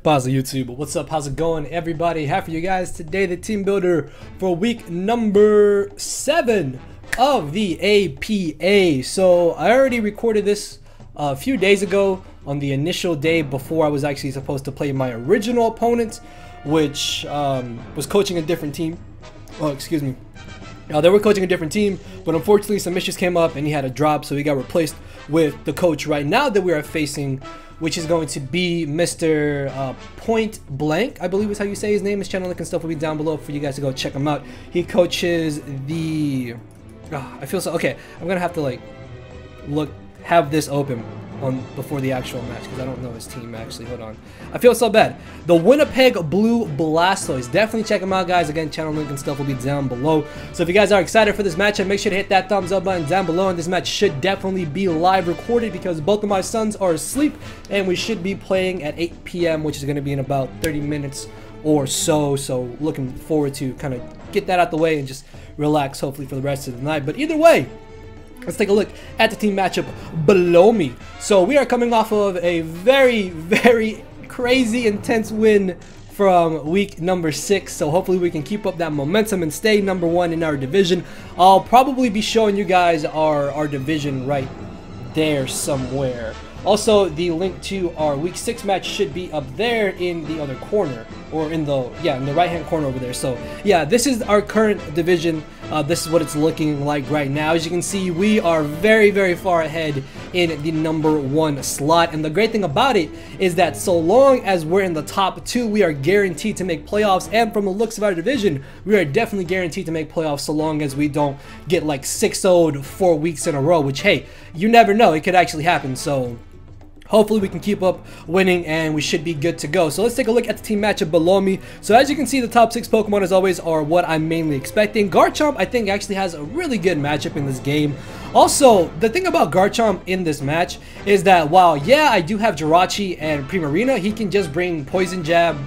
Pause the YouTube. What's up? How's it going, everybody? Happy for you guys today. The team builder for week number 7 of the APA. So I already recorded this a few days ago on the initial day before I was actually supposed to play my original opponent, which was coaching a different team. Oh, excuse me. They were coaching a different team, but unfortunately some issues came up and he had a drop, so he got replaced with the coach right now that we are facing, which is going to be Mr. Pointblanke, I believe is how you say his name. His channel link and stuff will be down below for you guys to go check him out. He coaches the... I feel so... Okay, I'm going to have to like have this open on before the actual match because I don't know his team actually. Hold on. I feel so bad. The Winnipeg Blue Blastoise. Definitely check him out, guys. Again, channel link and stuff will be down below. So if you guys are excited for this matchup, make sure to hit that thumbs up button down below. And this match should definitely be live recorded because both of my sons are asleep and we should be playing at 8 p.m. which is going to be in about 30 minutes or so. So looking forward to kind of get that out the way and just relax hopefully for the rest of the night. But either way, let's take a look at the team matchup below me. So we are coming off of a very, very crazy, intense win from week number 6. So hopefully we can keep up that momentum and stay number 1 in our division. I'll probably be showing you guys our division right there somewhere. Also, the link to our week 6 match should be up there in the other corner, or in the right hand corner over there. So yeah, this is our current division. This is what it's looking like right now. As you can see, we are very, very far ahead in the number 1 slot. And the great thing about it is that so long as we're in the top 2, we are guaranteed to make playoffs. And from the looks of our division, we are definitely guaranteed to make playoffs so long as we don't get like 6-0'd 4 weeks in a row, which, hey, you never know, it could actually happen. So hopefully we can keep up winning and we should be good to go. So let's take a look at the team matchup below me. So as you can see, the top 6 Pokemon as always are what I'm mainly expecting. Garchomp I think actually has a really good matchup in this game. Also, the thing about Garchomp in this match is that while yeah, I do have Jirachi and Primarina, he can just bring Poison Jab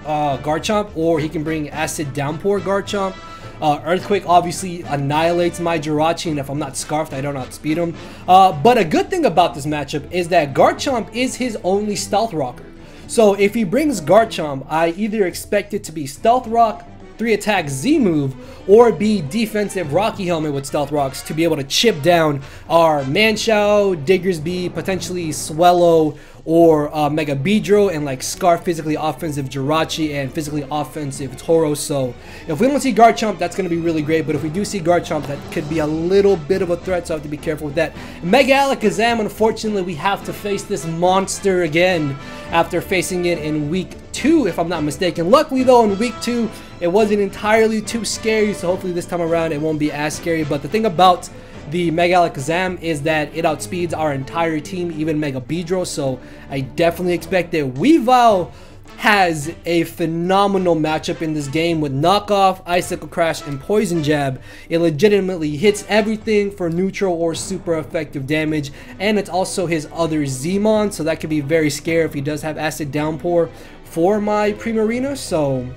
Garchomp, or he can bring Acid Downpour Garchomp. Earthquake obviously annihilates my Jirachi, and if I'm not Scarfed, I don't outspeed him. But a good thing about this matchup is that Garchomp is his only Stealth Rocker. So if he brings Garchomp, I either expect it to be Stealth Rock, 3-attack Z-move, or be defensive Rocky Helmet with Stealth Rocks to be able to chip down our Manchow, Diggersby, potentially Swellow, or Mega Beedrill, and like Scarf physically offensive Jirachi and physically offensive Tauros. So if we don't see Garchomp, that's going to be really great, but if we do see Garchomp, that could be a little bit of a threat, so I have to be careful with that. Mega Alakazam, unfortunately, we have to face this monster again after facing it in week 2, if I'm not mistaken. Luckily though, in week 2, it wasn't entirely too scary, so hopefully this time around it won't be as scary. But the thing about the Mega Alakazam is that it outspeeds our entire team, even Mega Beedrill, so I definitely expect that Weavile has a phenomenal matchup in this game with Knockoff, Icicle Crash, and Poison Jab. It legitimately hits everything for neutral or super effective damage, and it's also his other Zmon, so that could be very scary if he does have Acid Downpour for my Primarina, so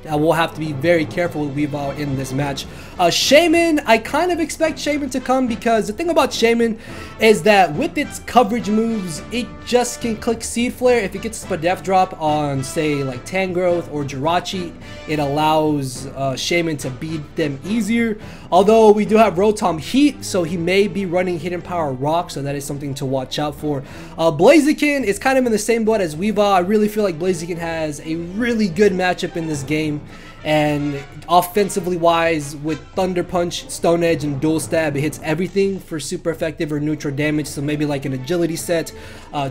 I will have to be very careful with Weavile in this match. Shaman, I kind of expect Shaman to come because the thing about Shaman is that with its coverage moves, it just can click Seed Flare. If it gets a Spadef drop on, say, like Tangrowth or Jirachi, it allows Shaman to beat them easier. Although we do have Rotom Heat, so he may be running Hidden Power Rock, so that is something to watch out for. Blaziken is kind of in the same boat as Weavile. I really feel like Blaziken has a really good matchup in this game. And offensively wise, with Thunder Punch, Stone Edge, and Dual Stab, it hits everything for super effective or neutral damage. So maybe like an agility set.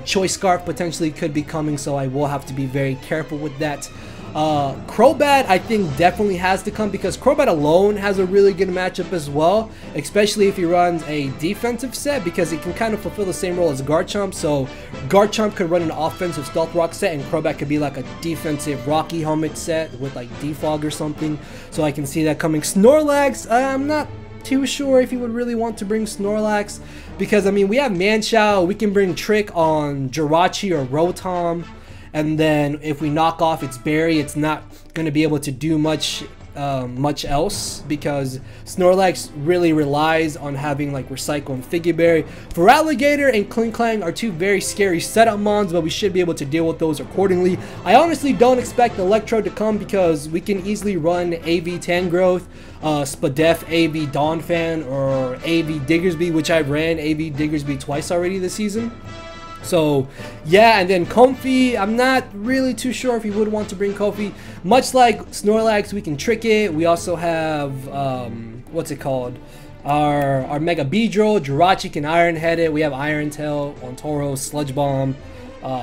Choice Scarf potentially could be coming, so I will have to be very careful with that. Crobat I think definitely has to come because Crobat alone has a really good matchup as well, especially if he runs a defensive set because it can kind of fulfill the same role as Garchomp. So Garchomp could run an offensive Stealth Rock set and Crobat could be like a defensive Rocky Helmet set with like Defog or something, so I can see that coming. Snorlax, I'm not too sure if you would really want to bring Snorlax because I mean we have Manchow, we can bring Trick on Jirachi or Rotom. And then if we knock off its berry, it's not going to be able to do much much else, because Snorlax really relies on having like Recycle and Figgy Berry. Feraligatr and Klinklang are two very scary setup mons, but we should be able to deal with those accordingly. I honestly don't expect Electrode to come because we can easily run AV Tangrowth, Spadef AV Donphan, or AV Diggersby, which I ran AV Diggersby twice already this season. So yeah, and then Comfey, I'm not really too sure if you would want to bring Comfey. Much like Snorlax, we can trick it. We also have what's it called, our Mega Beedrill. Jirachi can Iron Head it. We have Iron Tail on Tauros, Sludge Bomb,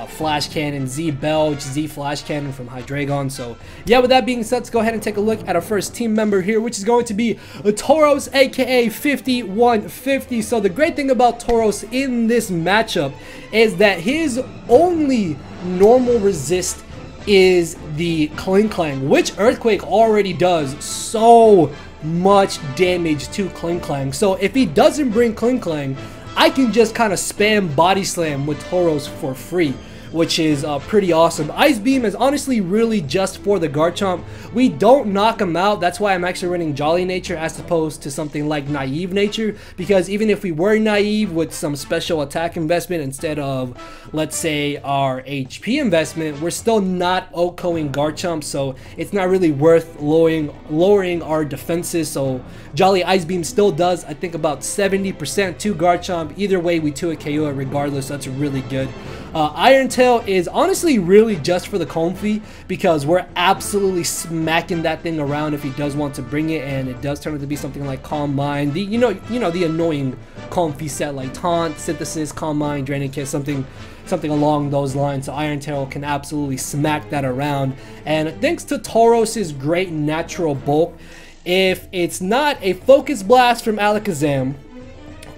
Flash Cannon, Z Belch, Z Flash Cannon from Hydreigon. So yeah, with that being said, let's go ahead and take a look at our first team member here, which is going to be Tauros, aka 5150. So the great thing about Tauros in this matchup is that his only normal resist is the Klinklang, which Earthquake already does so much damage to Klinklang. So if he doesn't bring Klinklang, I can just kind of spam Body Slam with Tauros for free, which is pretty awesome. Ice Beam is honestly really just for the Garchomp. We don't knock him out. That's why I'm actually running Jolly Nature as opposed to something like Naive Nature, because even if we were Naive with some special attack investment instead of, let's say, our HP investment, we're still not OHKOing Garchomp, so it's not really worth lowering our defenses. So Jolly Ice Beam still does, I think, about 70% to Garchomp. Either way, we 2-hit KO it regardless. That's really good. Iron Tail is honestly really just for the Comfey, because we're absolutely smacking that thing around if he does want to bring it, and it does turn out to be something like Calm Mind, the you know the annoying Comfey set like Taunt, Synthesis, Calm Mind, Draining Kiss, something along those lines. So Iron Tail can absolutely smack that around, and thanks to Tauros's great natural bulk, if it's not a Focus Blast from Alakazam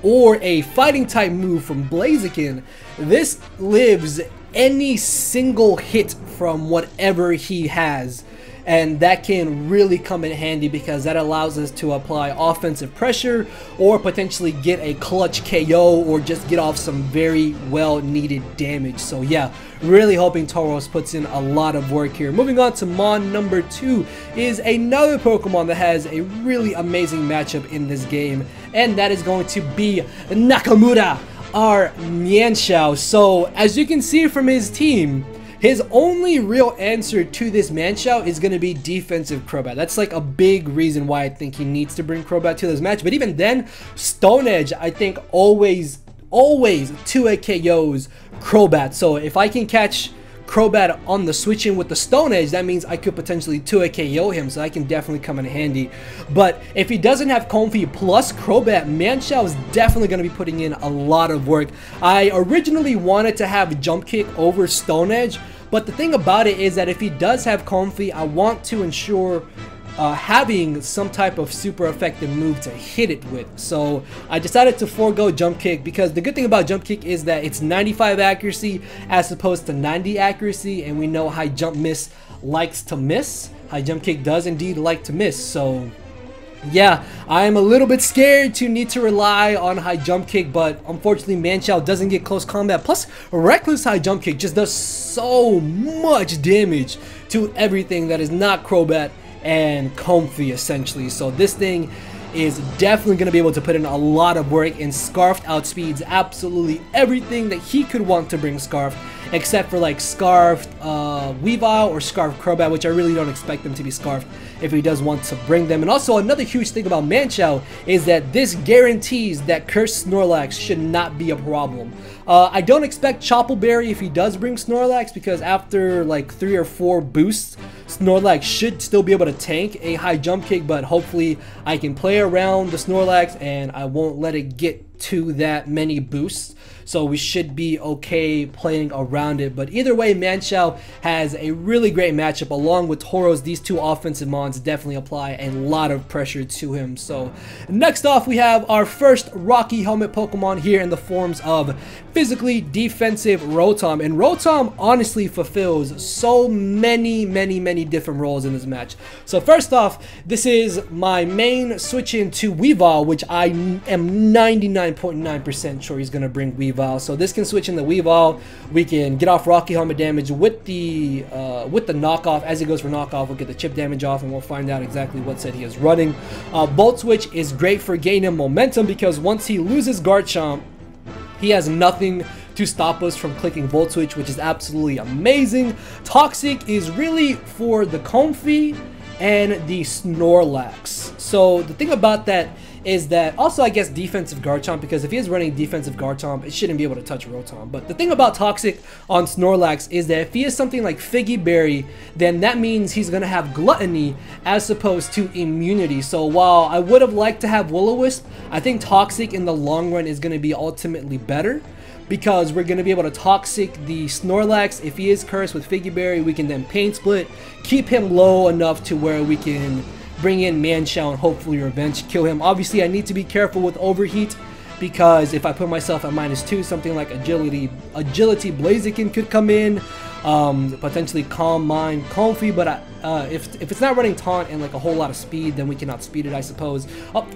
or a fighting type move from Blaziken, this lives any single hit from whatever he has, and that can really come in handy because that allows us to apply offensive pressure or potentially get a clutch KO or just get off some very well needed damage. So yeah, really hoping Tauros puts in a lot of work here. Moving on to Mon number 2 is another Pokemon that has a really amazing matchup in this game, and that is going to be Nakamura, our Mienshao. So as you can see from his team, his only real answer to this Mienshao is going to be defensive Crobat. That's like a big reason why I think he needs to bring Crobat to this match. But even then, Stone Edge, I think, always 2-hit KOs Crobat. So if I can catch Crobat on the switch in with the Stone Edge, that means I could potentially 2-hit KO him, so that can definitely come in handy. But if he doesn't have Comfey plus Crobat, Mienshao is definitely going to be putting in a lot of work. I originally wanted to have Jump Kick over Stone Edge, but the thing about it is that if he does have Comfey, I want to ensure having some type of super effective move to hit it with. So I decided to forego Jump Kick, because the good thing about Jump Kick is that it's 95 accuracy as opposed to 90 accuracy, and we know High Jump Miss likes to miss. High Jump Kick does indeed like to miss. So yeah, I am a little bit scared to need to rely on High Jump Kick, but unfortunately Mienshao doesn't get close combat. Plus, Reckless High Jump Kick just does so much damage to everything that is not Crobat and Comfey, essentially. So this thing is definitely going to be able to put in a lot of work, and Scarfed outspeeds absolutely everything that he could want to bring Scarfed, except for like Scarfed Weavile or Scarfed Crobat, which I really don't expect them to be Scarfed if he does want to bring them. And also another huge thing about Mienshao is that this guarantees that Cursed Snorlax should not be a problem. I don't expect Choppleberry if he does bring Snorlax, because after like 3 or 4 boosts, Snorlax should still be able to tank a High Jump Kick, but hopefully I can play around the Snorlax and I won't let it get to that many boosts. So we should be okay playing around it. But either way, Mienshao has a really great matchup along with Tauros. These two offensive mons definitely apply a lot of pressure to him. So next off, we have our first Rocky Helmet Pokemon here in the forms of physically defensive Rotom. And Rotom honestly fulfills so many different roles in this match. So first off, this is my main switch into Weavile, which I am 99% 99.9% sure he's going to bring Weavile. So this can switch in the Weavile. We can get off Rocky Helmet damage with the knockoff. As he goes for knockoff, we'll get the chip damage off, and we'll find out exactly what set he is running. Bolt Switch is great for gaining momentum because once he loses Garchomp, he has nothing to stop us from clicking Volt Switch, which is absolutely amazing. Toxic is really for the Comfey and the Snorlax. So the thing about that is that also I guess defensive Garchomp, because if he is running defensive Garchomp, it shouldn't be able to touch Rotom. But the thing about Toxic on Snorlax is that if he is something like Figgy Berry, then that means he's going to have Gluttony as opposed to Immunity. So while I would have liked to have Will-O-Wisp, I think Toxic in the long run is going to be ultimately better, because we're going to be able to Toxic the Snorlax. If he is cursed with Figgy Berry, we can then Pain Split, keep him low enough to where we can bring in Manchow and hopefully Revenge Kill him. Obviously, I need to be careful with Overheat, because if I put myself at -2, something like Agility Blaziken could come in, potentially Calm Mind, Comfey, but if it's not running Taunt and like a whole lot of speed, then we can outspeed it, I suppose.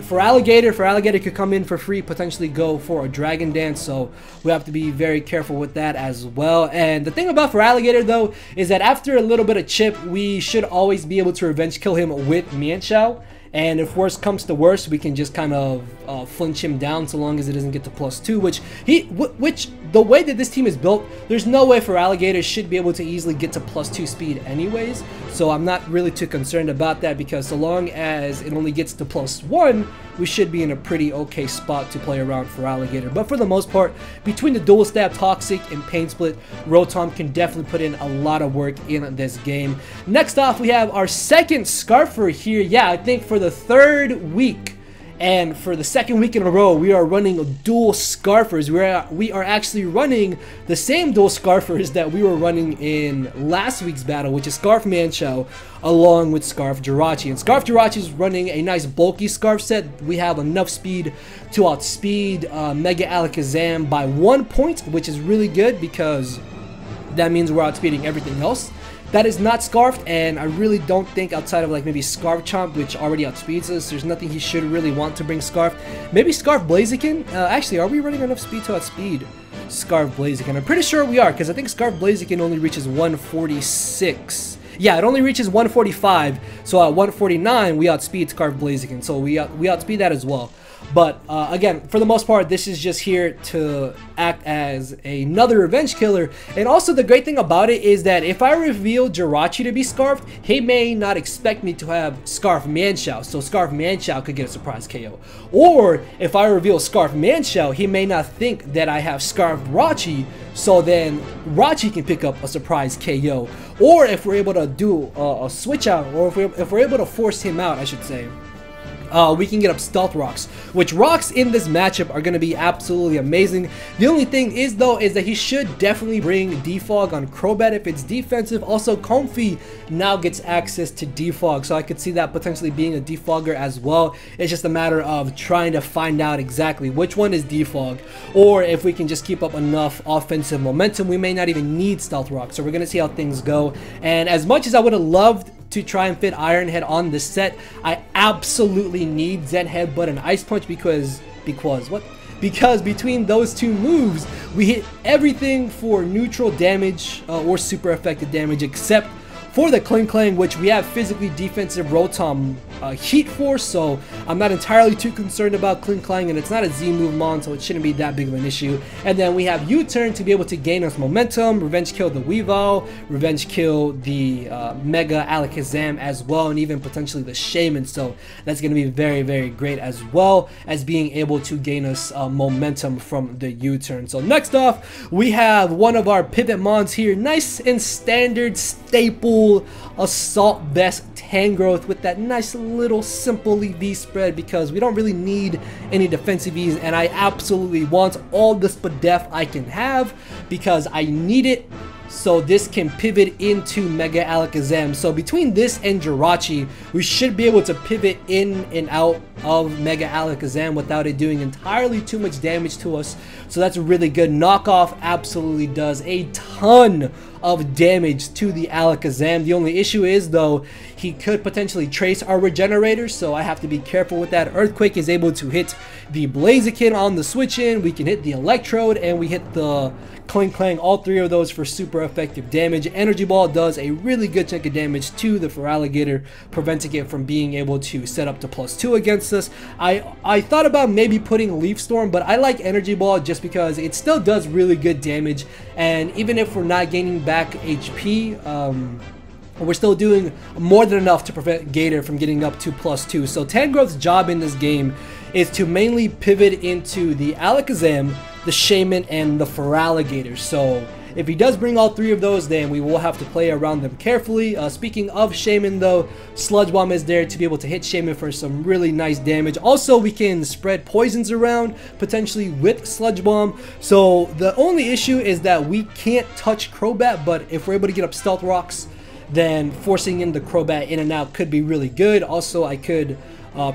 For Alligator could come in for free, potentially go for a Dragon Dance, so we have to be very careful with that as well. And the thing about for Alligator though is that after a little bit of chip, we should always be able to Revenge Kill him with Manchow. And if worst comes to worst, we can just kind of flinch him down so long as it doesn't get to +2, which the way that this team is built, there's no way for Alligator should be able to easily get to +2 speed anyways. So I'm not really too concerned about that, because so long as it only gets to +1, we should be in a pretty okay spot to play around for Alligator. But for the most part, between the Dual Stab, Toxic, and Pain Split, Rotom can definitely put in a lot of work in this game. Next off, we have our second Scarfer here. Yeah, I think for the third week, and for the second week in a row, we are running dual Scarfers. We are actually running the same dual Scarfers that we were running in last week's battle, which is Scarf Manchow along with Scarf Jirachi. And Scarf Jirachi is running a nice bulky Scarf set. We have enough speed to outspeed Mega Alakazam by 1 point, which is really good because that means we're outspeeding everything else that is not Scarfed, and I really don't think outside of like maybe Scarf Chomp, which already outspeeds us, there's nothing he should really want to bring Scarf. Maybe Scarf Blaziken? Actually, are we running enough speed to outspeed Scarf Blaziken? I'm pretty sure we are, because I think Scarf Blaziken only reaches 146. Yeah, it only reaches 145, so at 149 we outspeed Scarf Blaziken, so we outspeed that as well. But again, for the most part, this is just here to act as another revenge killer. And also the great thing about it is that if I reveal Jirachi to be Scarfed, he may not expect me to have Scarf Manchow, so Scarf Manchow could get a surprise KO. Or if I reveal Scarf Manchow, he may not think that I have Scarf Rachi, so then Rachi can pick up a surprise KO. Or if we're able to do a switch out, or if we're able to force him out, I should say, we can get up Stealth Rocks, which rocks in this matchup are going to be absolutely amazing. The only thing is though is that he should definitely bring Defog on Crobat if it's defensive. Also, Comfey now gets access to Defog, so I could see that potentially being a Defogger as well. It's just a matter of trying to find out exactly which one is Defog, or if we can just keep up enough offensive momentum, we may not even need Stealth Rock. So we're going to see how things go. And as much as I would have loved to try and fit Iron Head on this set, I absolutely need Zen Headbutt and Ice Punch because between those two moves, we hit everything for neutral damage or super effective damage, except for the Kling Klang, which we have physically defensive Rotom Heat Force, so I'm not entirely too concerned about Kling Klang, and it's not a Z move mon, so it shouldn't be that big of an issue. And then we have U-Turn to be able to gain us momentum, Revenge Kill the Weavile, Revenge Kill the Mega Alakazam as well, and even potentially the Shaman, so that's going to be very, very great, as well as being able to gain us momentum from the U-Turn. So next off, we have one of our pivot mons here, nice and standard staple Assault Vest Tangrowth with that nice little simple EV spread, because we don't really need any defensive E's, and I absolutely want all the Spadef I can have because I need it so this can pivot into Mega Alakazam. So between this and Jirachi, we should be able to pivot in and out of Mega Alakazam without it doing entirely too much damage to us. So that's really good. Knockoff absolutely does a ton of damage to the Alakazam. The only issue is, though, he could potentially trace our regenerators, so I have to be careful with that. Earthquake is able to hit the Blaziken on the switch in, we can hit the Electrode, and we hit the Clang, all three of those for super effective damage. Energy Ball does a really good chunk of damage to the Feraligatr, preventing it from being able to set up to +2 against us. I thought about maybe putting Leaf Storm, but I like Energy Ball just because it still does really good damage, and even if we're not gaining back HP, we're still doing more than enough to prevent Gator from getting up to +2. So Tangrowth's job in this game is to mainly pivot into the Alakazam, the Shaman, and the Feraligatr. So if he does bring all three of those, then we will have to play around them carefully. Speaking of Shaman, though, Sludge Bomb is there to be able to hit Shaman for some really nice damage. Also, we can spread poisons around, potentially with Sludge Bomb. So the only issue is that we can't touch Crobat, but if we're able to get up Stealth Rocks, then forcing in the Crobat in and out could be really good. Also, I could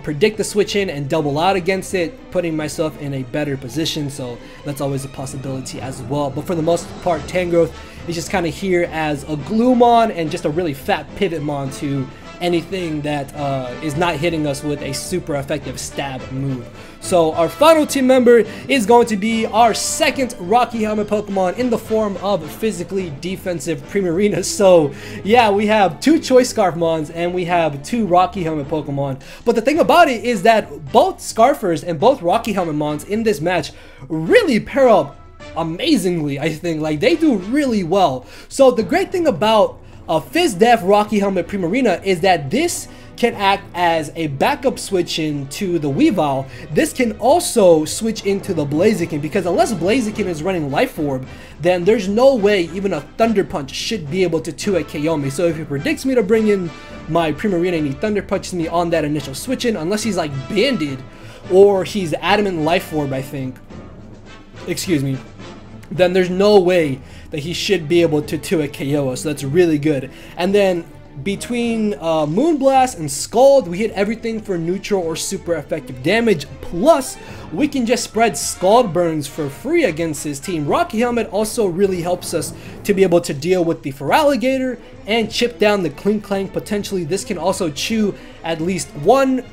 predict the switch in and double out against it, putting myself in a better position, so that's always a possibility as well. But for the most part, Tangrowth is just kind of here as a Gloomon and just a really fat Pivotmon to anything that is not hitting us with a super effective stab move. So our final team member is going to be our second Rocky Helmet Pokemon in the form of physically defensive Primarina. So yeah, we have two Choice Scarf Mons and we have two Rocky Helmet Pokemon. But the thing about it is that both Scarfers and both Rocky Helmet Mons in this match really pair up amazingly, I think. Like, they do really well. So the great thing about Fizz-Def Rocky Helmet Primarina is that this can act as a backup switch into the Weavile. This can also switch into the Blaziken, because unless Blaziken is running Life Orb, then there's no way even a Thunder Punch should be able to 2-hit KO me. So if he predicts me to bring in my Primarina and he Thunder Punches me on that initial switch in, unless he's like Banded or he's Adamant Life Orb, I think, excuse me, then there's no way that he should be able to 2-hit KO us. So that's really good. And then between Moonblast and Scald, we hit everything for neutral or super effective damage. Plus, we can just spread Scald Burns for free against his team. Rocky Helmet also really helps us to be able to deal with the Feraligatr and chip down the Clang. Potentially, this can also chew at least one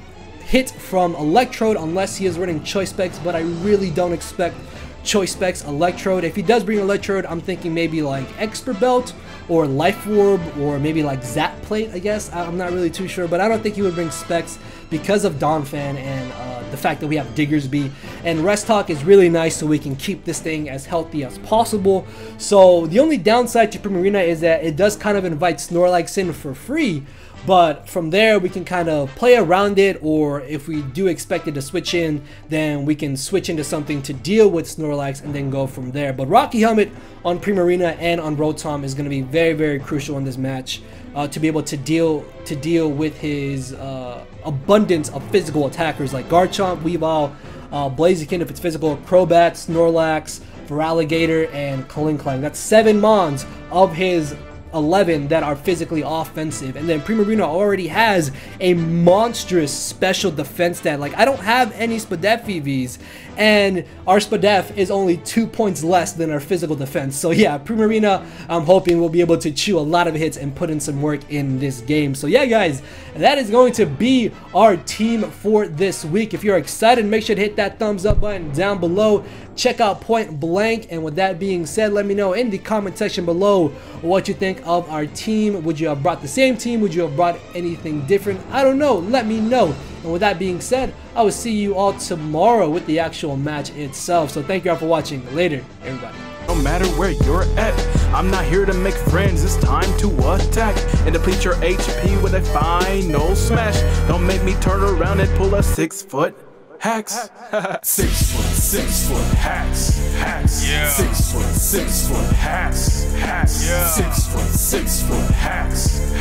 hit from Electrode unless he is running Choice Specs, but I really don't expect Choice Specs Electrode. If he does bring Electrode, I'm thinking maybe like Expert Belt or Life Orb or maybe like Zap Plate, I guess. I'm not really too sure, but I don't think he would bring Specs because of Donphan and the fact that we have Diggersby. And Rest Talk is really nice so we can keep this thing as healthy as possible. So the only downside to Primarina is that it does kind of invite Snorlax in for free, but from there we can kind of play around it, or if we do expect it to switch in, then we can switch into something to deal with Snorlax and then go from there. But Rocky Helmet on Primarina and on Rotom is going to be very, very crucial in this match to be able to deal with his abundance of physical attackers like Garchomp, Weavile, Blaziken if it's physical, Crobat, Snorlax, Feraligatr, and Clang. That's 7 Mons of his 11 that are physically offensive. And then Primarina already has a monstrous special defense stat. Like, I don't have any Spadef EVs, and our Spadef is only 2 points less than our physical defense. So yeah, Primarina, I'm hoping we'll be able to chew a lot of hits and put in some work in this game. So yeah, guys, that is going to be our team for this week. If you're excited, make sure to hit that thumbs up button down below. Check out Pointblanke, and with that being said, let me know in the comment section below what you think of our team. Would you have brought the same team? Would you have brought anything different? I don't know. Let me know. And with that being said, I will see you all tomorrow with the actual match itself. So thank you all for watching. Later, everybody. No matter where you're at, I'm not here to make friends, it's time to attack and deplete your HP with a final smash. Don't make me turn around and pull a 6-foot hacks. 6 foot hacks, yeah. 6 foot hacks, yeah. 6 foot hacks,